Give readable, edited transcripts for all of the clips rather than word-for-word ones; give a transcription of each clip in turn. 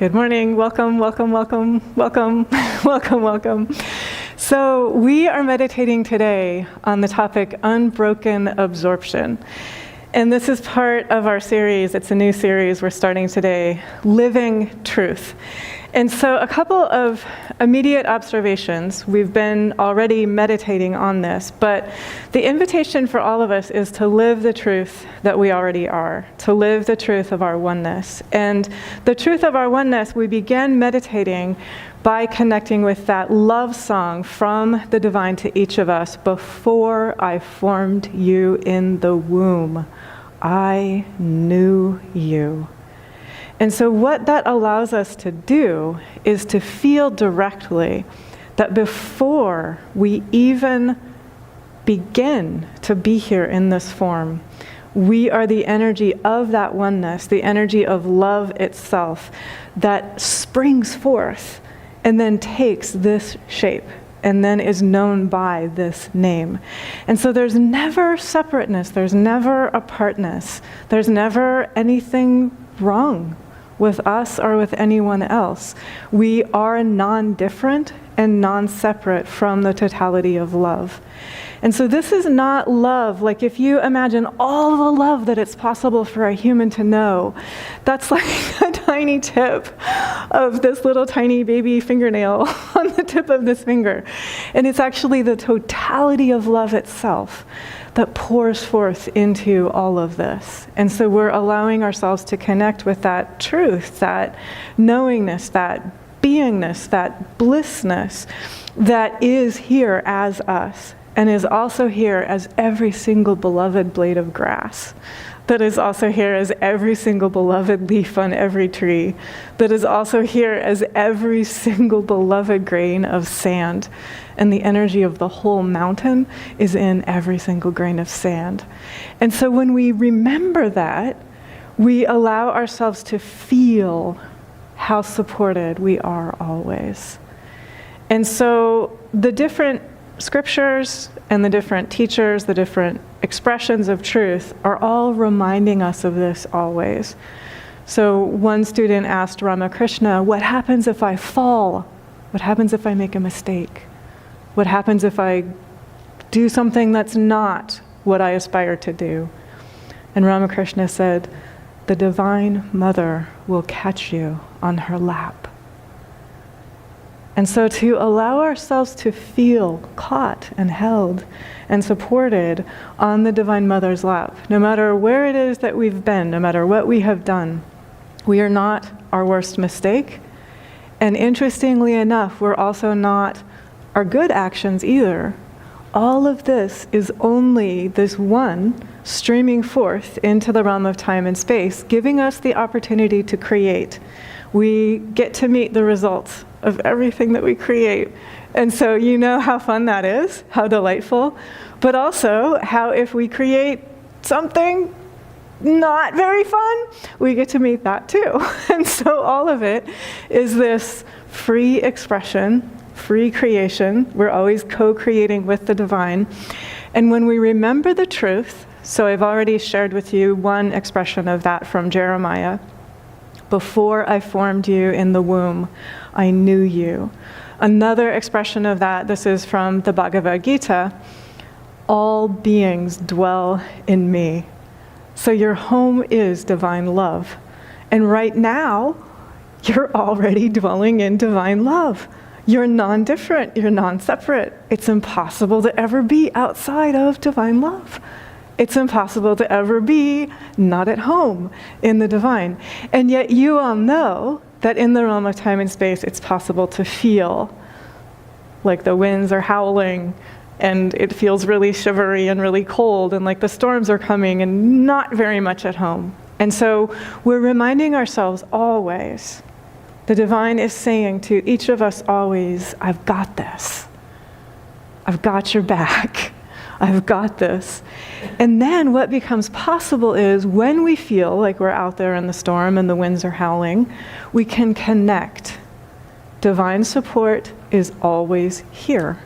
Good morning. Welcome, welcome, welcome, welcome, welcome, welcome. So we are meditating today on the topic unbroken absorption. And this is part of our series. It's a new series we're starting today, Living Truth. And so a couple of immediate observations. We've been already meditating on this, but the invitation for all of us is to live the truth that we already are, to live the truth of our oneness. And the truth of our oneness, we began meditating by connecting with that love song from the divine to each of us. Before I formed you in the womb, I knew you. And so what that allows us to do is to feel directly that before we even begin to be here in this form, we are the energy of that oneness, the energy of love itself that springs forth and then takes this shape and then is known by this name. And so there's never separateness, there's never apartness, there's never anything wrong with us or with anyone else. We are non-different and non-separate from the totality of love. And so this is not love, like if you imagine all the love that it's possible for a human to know, that's like a tiny tip of this little tiny baby fingernail on the tip of this finger. And it's actually the totality of love itself that pours forth into all of this. And so we're allowing ourselves to connect with that truth, that knowingness, that beingness, that blissness that is here as us and is also here as every single beloved blade of grass, that is also here as every single beloved leaf on every tree, that is also here as every single beloved grain of sand. And the energy of the whole mountain is in every single grain of sand. And so when we remember that, we allow ourselves to feel how supported we are always. And so the different scriptures and the different teachers, the different expressions of truth are all reminding us of this always. So one student asked Ramakrishna, what happens if I fall? What happens if I make a mistake? What happens if I do something that's not what I aspire to do? And Ramakrishna said, the Divine Mother will catch you on her lap. And so to allow ourselves to feel caught and held and supported on the Divine Mother's lap, no matter where it is that we've been, no matter what we have done, we are not our worst mistake. And interestingly enough, we're also not our good actions either. All of this is only this one streaming forth into the realm of time and space, giving us the opportunity to create. We get to meet the results of everything that we create. And so you know how fun that is, how delightful, but also how if we create something not very fun, we get to meet that too. And so all of it is this free expression, free creation. We're always co-creating with the divine. And when we remember the truth, so I've already shared with you one expression of that from Jeremiah. Before I formed you in the womb, I knew you. Another expression of that, this is from the Bhagavad Gita, all beings dwell in me. So your home is divine love. And right now, you're already dwelling in divine love. You're non-different, you're non-separate. It's impossible to ever be outside of divine love. It's impossible to ever be not at home in the divine. And yet you all know that in the realm of time and space, it's possible to feel like the winds are howling and it feels really shivery and really cold and like the storms are coming and not very much at home. And so we're reminding ourselves always, the divine is saying to each of us always, I've got this. I've got your back. I've got this. And then what becomes possible is when we feel like we're out there in the storm and the winds are howling, we can connect. Divine support is always here.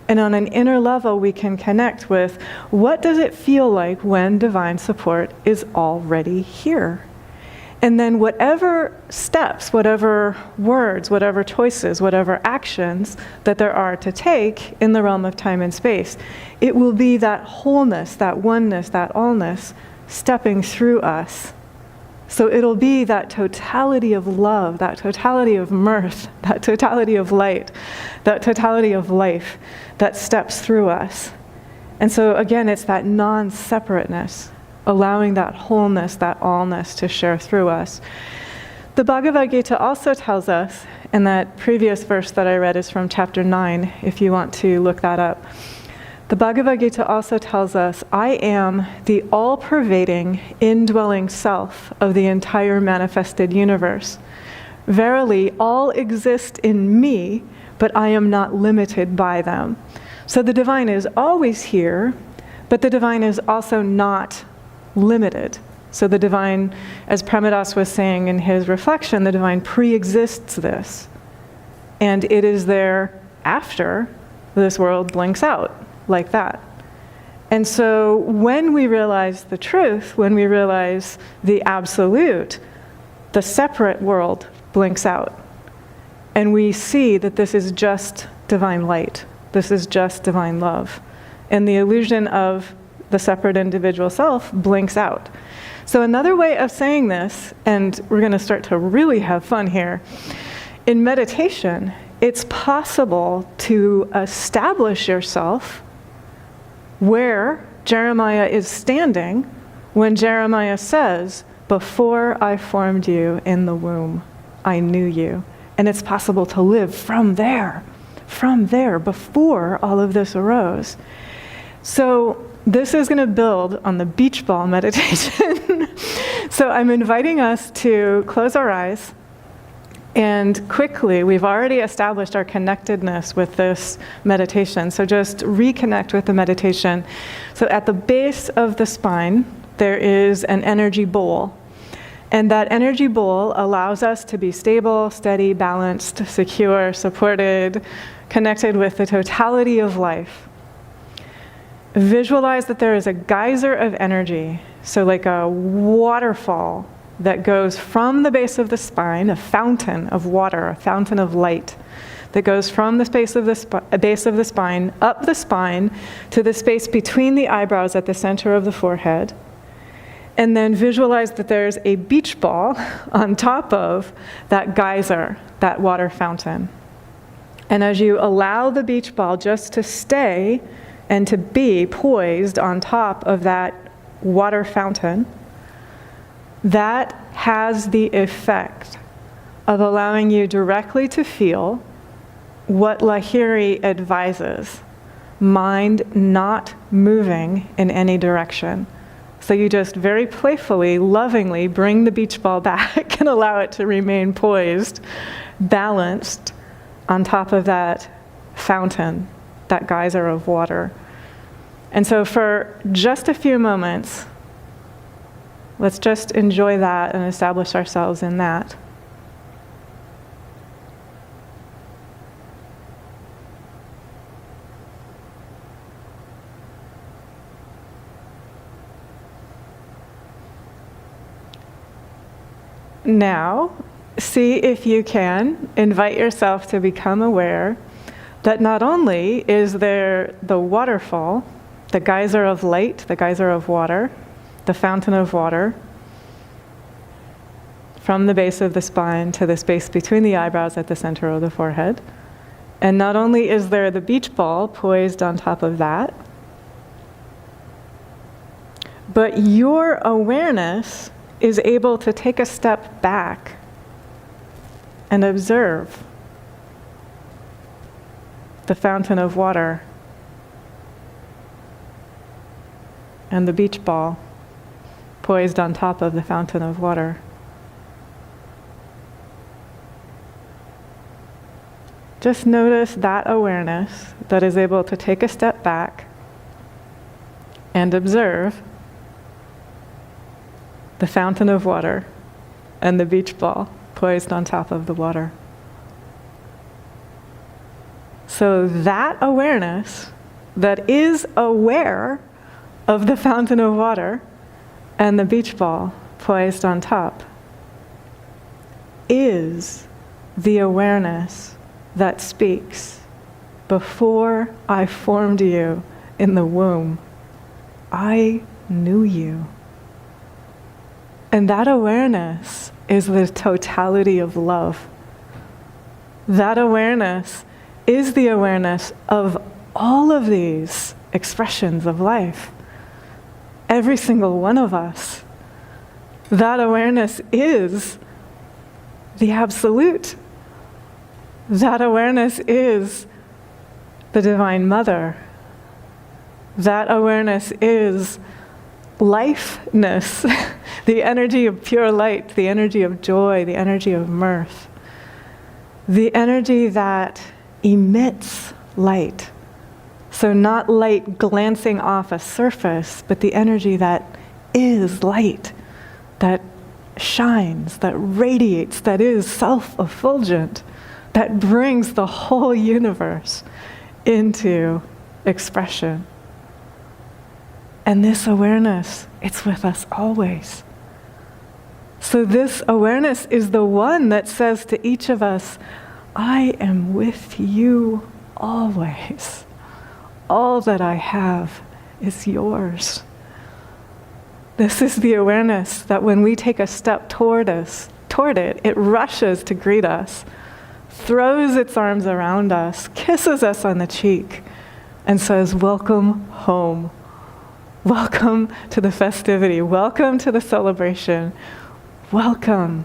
And on an inner level, we can connect with what does it feel like when divine support is already here? And then whatever steps, whatever words, whatever choices, whatever actions that there are to take in the realm of time and space, it will be that wholeness, that oneness, that allness stepping through us. So it'll be that totality of love, that totality of mirth, that totality of light, that totality of life that steps through us. And so again, it's that non-separateness, allowing that wholeness, that allness to share through us. The Bhagavad Gita also tells us, and that previous verse that I read is from chapter 9, if you want to look that up. The Bhagavad Gita also tells us, I am the all-pervading, indwelling self of the entire manifested universe. Verily, all exist in me, but I am not limited by them. So the divine is always here, but the divine is also not limited. So the divine, as Pramadas was saying in his reflection, the divine pre-exists this. And it is there after this world blinks out, like that. And so when we realize the truth, when we realize the absolute, the separate world blinks out. And we see that this is just divine light. This is just divine love. And the illusion of the separate individual self blinks out. So another way of saying this, and we're going to start to really have fun here, in meditation, it's possible to establish yourself where Jeremiah is standing when Jeremiah says, before I formed you in the womb, I knew you. And it's possible to live from there, before all of this arose. So this is going to build on the beach ball meditation. So I'm inviting us to close our eyes. And quickly, we've already established our connectedness with this meditation. So just reconnect with the meditation. So at the base of the spine, there is an energy bowl. And that energy bowl allows us to be stable, steady, balanced, secure, supported, connected with the totality of life. Visualize that there is a geyser of energy, so like a waterfall that goes from the base of the spine, a fountain of water, a fountain of light, that goes from the base of the spine, up the spine, to the space between the eyebrows at the center of the forehead. And then visualize that there's a beach ball on top of that geyser, that water fountain. And as you allow the beach ball just to stay and to be poised on top of that water fountain, that has the effect of allowing you directly to feel what Lahiri advises, mind not moving in any direction. So you just very playfully, lovingly bring the beach ball back and allow it to remain poised, balanced on top of that fountain, that geyser of water. And so for just a few moments, let's just enjoy that and establish ourselves in that. Now, see if you can invite yourself to become aware that not only is there the waterfall, the geyser of light, the geyser of water, the fountain of water, from the base of the spine to the space between the eyebrows at the center of the forehead. And not only is there the beach ball poised on top of that, but your awareness is able to take a step back and observe the fountain of water and the beach ball poised on top of the fountain of water. Just notice that awareness that is able to take a step back and observe the fountain of water and the beach ball poised on top of the water. So that awareness that is aware of the fountain of water and the beach ball poised on top is the awareness that speaks. Before I formed you in the womb, I knew you. And that awareness is the totality of love. That awareness is the awareness of all of these expressions of life. Every single one of us. That awareness is the absolute. That awareness is the Divine Mother. That awareness is lifeness, the energy of pure light, the energy of joy, the energy of mirth, the energy that emits light. So not light glancing off a surface, but the energy that is light, that shines, that radiates, that is self-effulgent, that brings the whole universe into expression. And this awareness, it's with us always. So this awareness is the one that says to each of us, I am with you always. All that I have is yours. This is the awareness that when we take a step toward it, it rushes to greet us, throws its arms around us, kisses us on the cheek, and says, welcome home. Welcome to the festivity. Welcome to the celebration. Welcome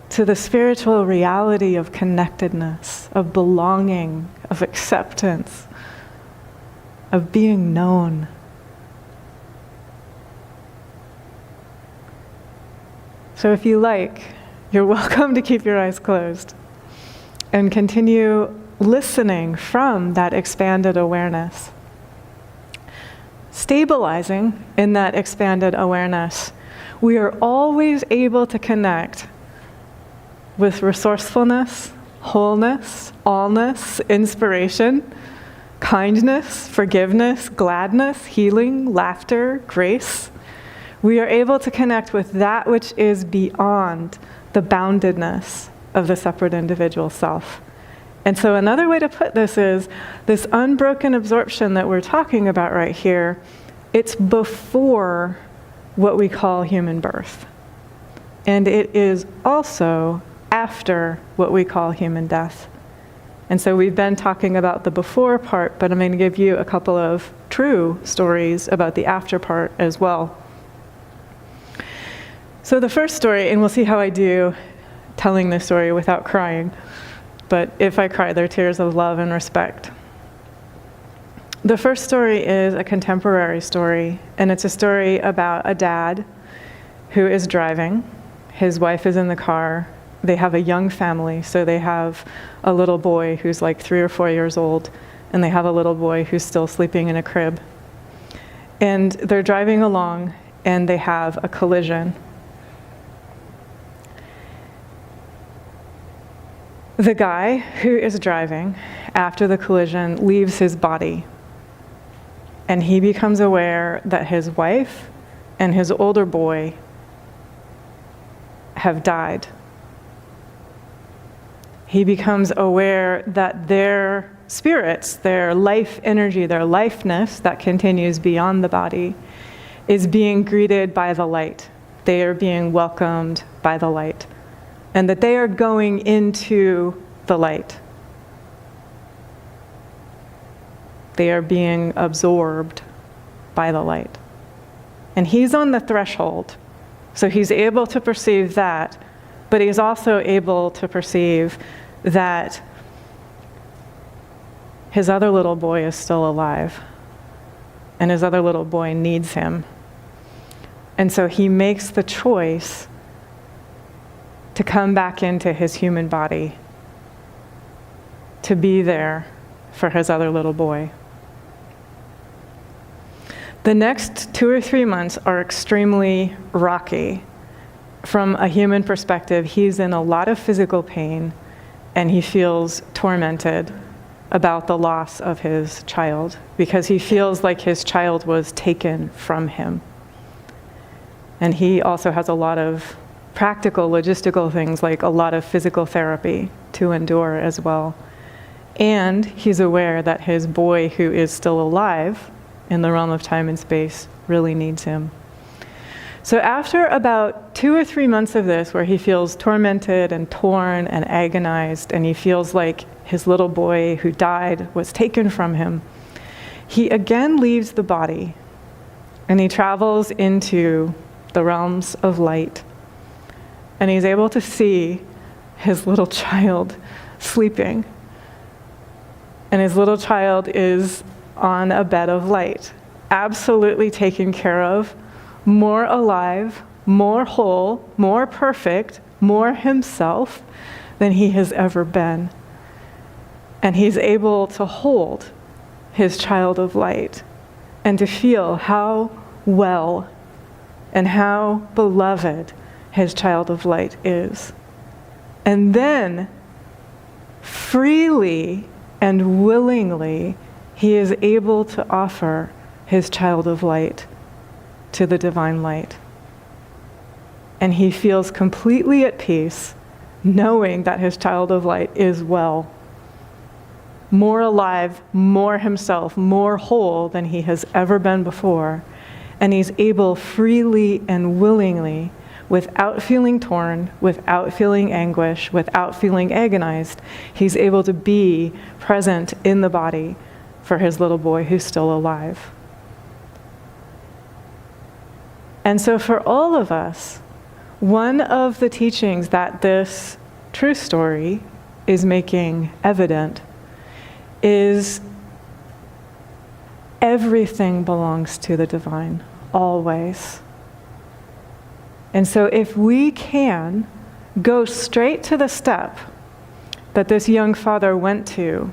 to the spiritual reality of connectedness, of belonging, of acceptance, of being known. So if you like, you're welcome to keep your eyes closed and continue listening from that expanded awareness. Stabilizing in that expanded awareness, we are always able to connect with resourcefulness, wholeness, allness, inspiration, kindness, forgiveness, gladness, healing, laughter, grace. We are able to connect with that which is beyond the boundedness of the separate individual self. And so another way to put this is, this unbroken absorption that we're talking about right here, it's before what we call human birth. And it is also after what we call human death. And so we've been talking about the before part, but I'm going to give you a couple of true stories about the after part as well. So the first story, and we'll see how I do telling this story without crying, but if I cry, they're tears of love and respect. The first story is a contemporary story, and it's a story about a dad who is driving. His wife is in the car. They have a young family, so they have a little boy who's like 3 or 4 years old, and they have a little boy who's still sleeping in a crib. And they're driving along, and they have a collision. The guy who is driving after the collision leaves his body, and he becomes aware that his wife and his older boy have died. He becomes aware that their spirits, their life energy, their lifeness that continues beyond the body is being greeted by the light. They are being welcomed by the light. And that they are going into the light. They are being absorbed by the light. And he's on the threshold, so he's able to perceive that, but he's also able to perceive that his other little boy is still alive, and his other little boy needs him. And so he makes the choice to come back into his human body, to be there for his other little boy. The next 2 or 3 months are extremely rocky. From a human perspective, he's in a lot of physical pain, and he feels tormented about the loss of his child, because he feels like his child was taken from him. And he also has a lot of practical, logistical things like a lot of physical therapy to endure as well. And he's aware that his boy, who is still alive in the realm of time and space, really needs him. So after about 2 or 3 months of this, where he feels tormented and torn and agonized, and he feels like his little boy who died was taken from him, he again leaves the body, and he travels into the realms of light. And he's able to see his little child sleeping. And his little child is on a bed of light, absolutely taken care of, more alive, more whole, more perfect, more himself than he has ever been. And he's able to hold his child of light and to feel how well and how beloved his child of light is. And then, freely and willingly, he is able to offer his child of light to the divine light. And he feels completely at peace, knowing that his child of light is well, more alive, more himself, more whole than he has ever been before. And he's able freely and willingly, without feeling torn, without feeling anguish, without feeling agonized, he's able to be present in the body for his little boy who's still alive. And so for all of us, one of the teachings that this true story is making evident is everything belongs to the divine, always. And so if we can go straight to the step that this young father went to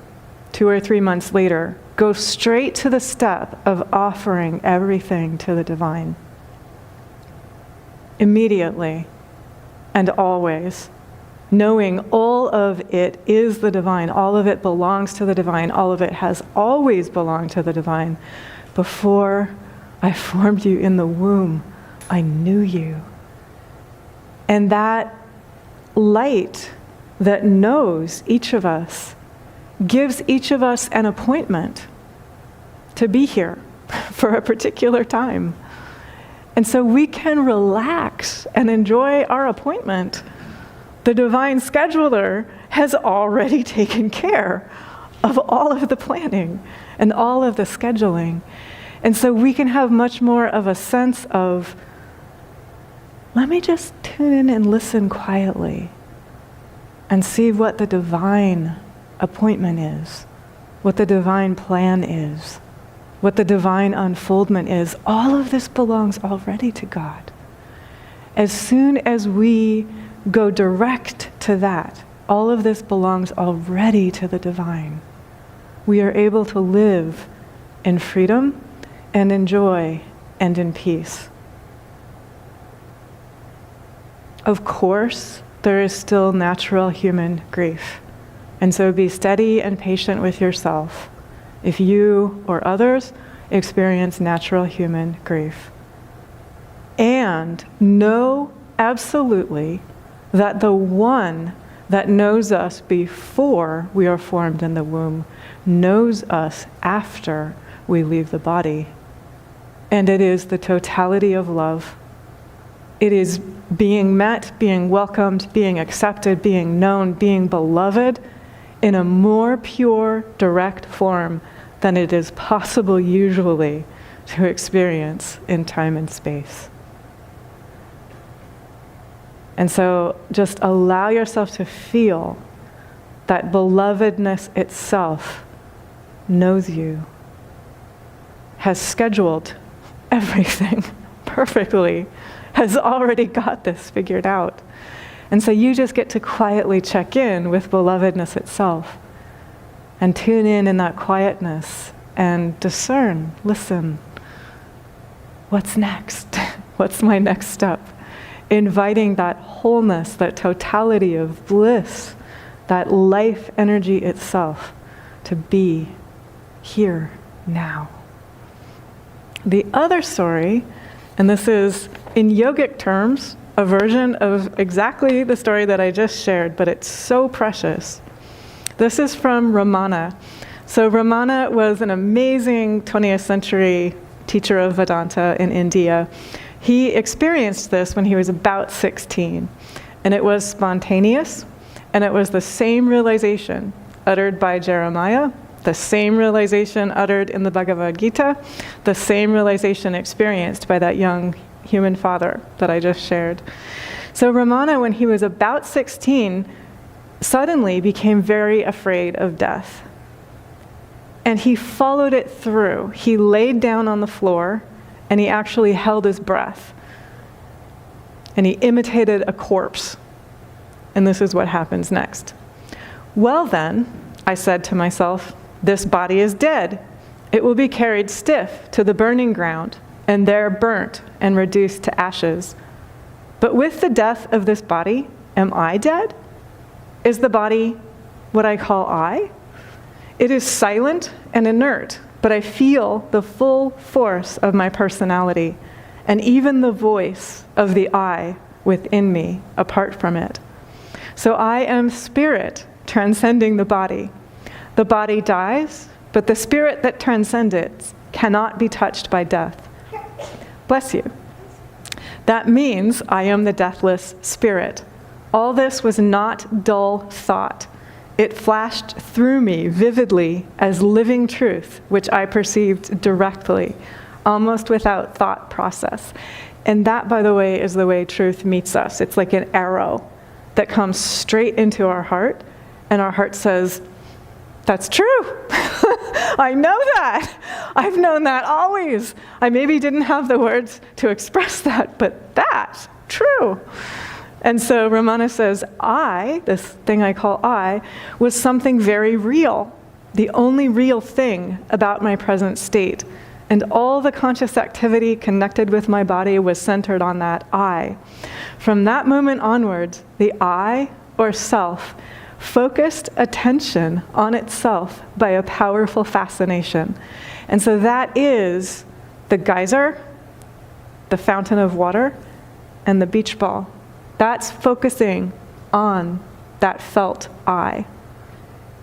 2 or 3 months later, go straight to the step of offering everything to the divine, immediately and always, knowing all of it is the divine, all of it belongs to the divine, all of it has always belonged to the divine. Before I formed you in the womb, I knew you. And that light that knows each of us gives each of us an appointment to be here for a particular time. And so we can relax and enjoy our appointment. The divine scheduler has already taken care of all of the planning and all of the scheduling. And so we can have much more of a sense of, let me just tune in and listen quietly and see what the divine appointment is, what the divine plan is, what the divine unfoldment is. All of this belongs already to God. As soon as we go direct to that, all of this belongs already to the divine. We are able to live in freedom and in joy and in peace. Of course, there is still natural human grief. And so be steady and patient with yourself if you or others experience natural human grief. And know absolutely that the one that knows us before we are formed in the womb knows us after we leave the body. And it is the totality of love. It is being met, being welcomed, being accepted, being known, being beloved in a more pure, direct form than it is possible usually to experience in time and space. And so just allow yourself to feel that belovedness itself knows you, has scheduled everything perfectly, has already got this figured out. And so you just get to quietly check in with belovedness itself and tune in that quietness and discern, listen, what's next? What's my next step? Inviting that wholeness, that totality of bliss, that life energy itself to be here now. The other story, and this is in yogic terms, a version of exactly the story that I just shared, but it's so precious. This is from Ramana. So Ramana was an amazing 20th century teacher of Vedanta in India. He experienced this when he was about 16, and it was spontaneous, and it was the same realization uttered by Jeremiah, the same realization uttered in the Bhagavad Gita, the same realization experienced by that young human father that I just shared. So Ramana, when he was about 16, suddenly became very afraid of death. And he followed it through. He laid down on the floor, and he actually held his breath. And he imitated a corpse. And this is what happens next. Well then, I said to myself, this body is dead. It will be carried stiff to the burning ground, and there burnt and reduced to ashes. But with the death of this body, am I dead? Is the body what I call I? It is silent and inert, but I feel the full force of my personality, and even the voice of the I within me apart from it. So I am spirit transcending the body. The body dies, but the spirit that transcends it cannot be touched by death. Bless you. That means I am the deathless spirit. All this was not dull thought. It flashed through me vividly as living truth, which I perceived directly, almost without thought process. And that, by the way, is the way truth meets us. It's like an arrow that comes straight into our heart, and our heart says, that's true. I know that. I've known that always. I maybe didn't have the words to express that, but that's true. And so Ramana says, I, this thing I call I, was something very real, the only real thing about my present state. And all the conscious activity connected with my body was centered on that I. From that moment onwards, the I, or self, focused attention on itself by a powerful fascination. And so that is the geyser, the fountain of water, and the beach ball. That's focusing on that felt I.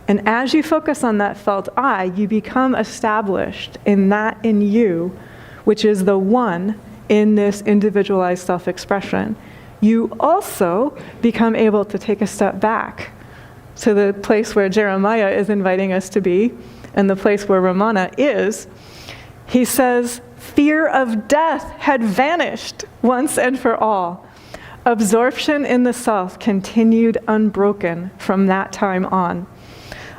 And as you focus on that felt I, you become established in that in you, which is the one in this individualized self-expression. You also become able to take a step back to the place where Jeremiah is inviting us to be, and the place where Ramana is. He says, fear of death had vanished once and for all. Absorption in the self continued unbroken from that time on.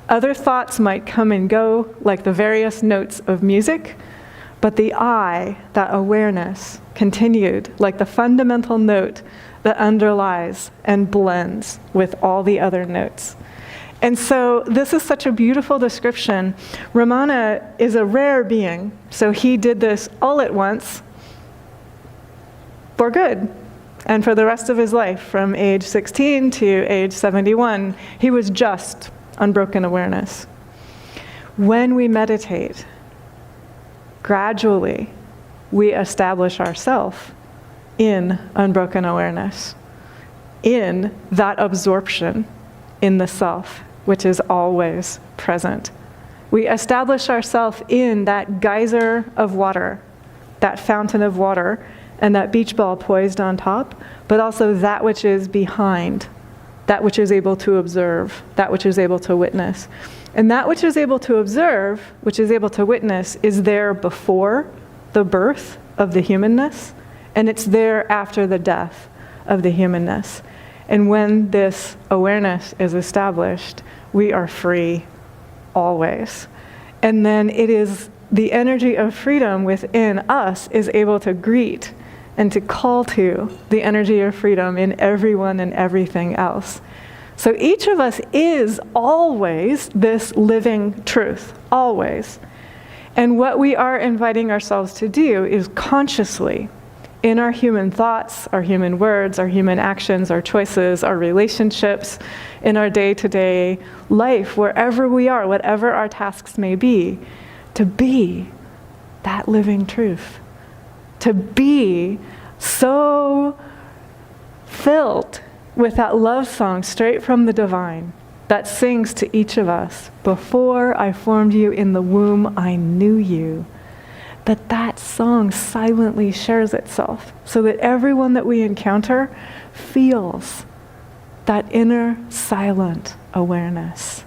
Other thoughts might come and go, like the various notes of music, but the I, that awareness, continued like the fundamental note that underlies and blends with all the other notes. And so this is such a beautiful description. Ramana is a rare being, so he did this all at once for good. And for the rest of his life, from age 16 to age 71, he was just unbroken awareness. When we meditate, gradually we establish ourselves in unbroken awareness, in that absorption in the self, which is always present. We establish ourselves in that geyser of water, that fountain of water, and that beach ball poised on top, but also that which is behind, that which is able to observe, that which is able to witness. And that which is able to observe, which is able to witness, is there before the birth of the humanness, and it's there after the death of the humanness. And when this awareness is established, we are free always. And then it is the energy of freedom within us is able to greet and to call to the energy of freedom in everyone and everything else. So each of us is always this living truth, always. And what we are inviting ourselves to do is consciously, in our human thoughts, our human words, our human actions, our choices, our relationships, in our day-to-day life, wherever we are, whatever our tasks may be, to be that living truth. To be so filled with that love song straight from the divine that sings to each of us, before I formed you in the womb, I knew you, that song silently shares itself so that everyone that we encounter feels that inner silent awareness.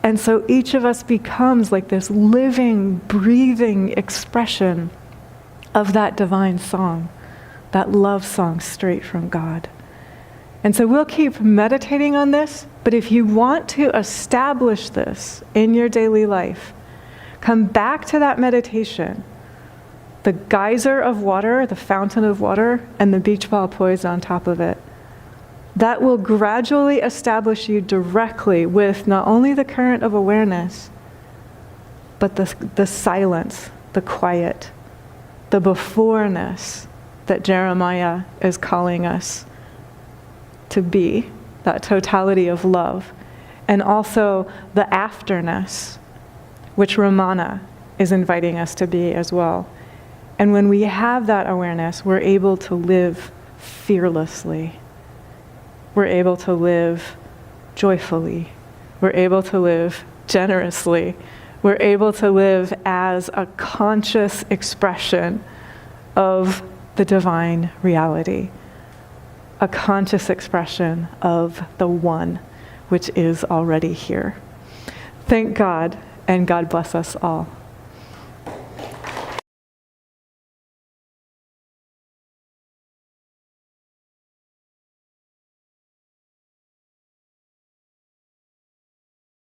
And so each of us becomes like this living, breathing expression of that divine song, that love song straight from God. And so we'll keep meditating on this, but if you want to establish this in your daily life, come back to that meditation, the geyser of water, the fountain of water, and the beach ball poised on top of it. That will gradually establish you directly with not only the current of awareness, but the silence, the quiet, the beforeness that Jeremiah is calling us to be, that totality of love, and also the afterness, which Ramana is inviting us to be as well. And when we have that awareness, we're able to live fearlessly. We're able to live joyfully. We're able to live generously. We're able to live as a conscious expression of the divine reality, a conscious expression of the one which is already here. Thank God, and God bless us all.